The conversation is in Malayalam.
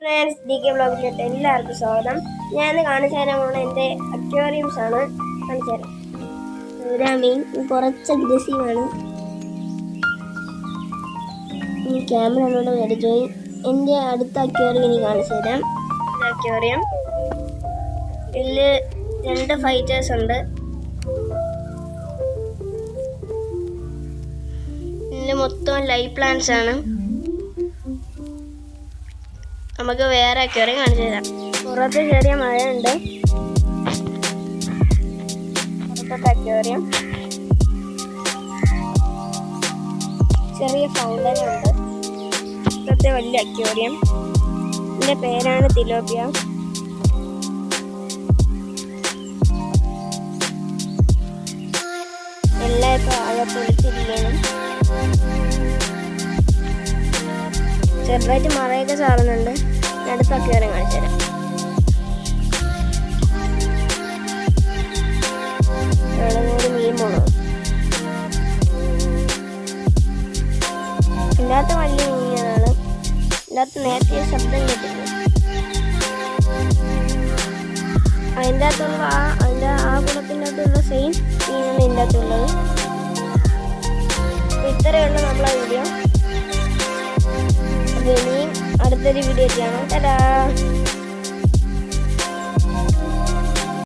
ഫ്രണ്ട്സ്, DK വ്ളോഗിലേക്ക് എല്ലാവർക്കും സ്വാഗതം. ഞാൻ ഇന്ന് കാണിച്ചു തരാൻ പോകുന്ന എൻ്റെ അക്വേറിയംസ് ആണ്. കാണിച്ചു തരാം. മീൻ കുറച്ച് അഗ്രസീവാണ്. ക്യാമറ എന്നോട് മേടിച്ചു. എൻ്റെ അടുത്ത അക്വേറിയം ഇനി കാണിച്ചു തരാം. അക്വേറിയം ഇതിൽ 2 ഫൈറ്റേഴ്സ് ഉണ്ട്. ഇതിൽ മൊത്തം ലൈവ് പ്ലാന്റ്സ് ആണ്. നമുക്ക് വേറെ അക്വേറിയം കാണിച്ചു തരാം. പുറത്ത് ചെറിയ മഴയുണ്ട്. പുറത്തെ അക്വേറിയം ചെറിയ ഫൗണ്ടൻ ഉണ്ട്. പുറത്തെ വലിയ അക്വേറിയം. ഇതിൻ്റെ പേരാണ് തിലോപ്പിയ. എല്ലാവർക്കും ആകെ പൊളിച്ചിരിക്കണം. ചെറുതായിട്ട് മഴയൊക്കെ ചാറുന്നുണ്ട്. അടുത്ത അക്വേറിയം കാണിച്ചു തരാം. മീൻ പോണു. ഇതിനകത്ത് വലിയ മീനാണ്. ഇതിനകത്ത് നേരത്തെ ശബ്ദം കേട്ടില്ല. അതിൻ്റെ അകത്തുള്ള ആ കുളത്തിൻ്റെ അകത്തുള്ള സെയിം മീനാണ് ഇതിൻ്റെ അകത്തുള്ളത്. ഇത്രയുള്ള നമ്മളെ വീഡിയോ. ഇനിയും അടുത്തൊരു വീഡിയോ ചെയ്യണം. ടാറ്റാ.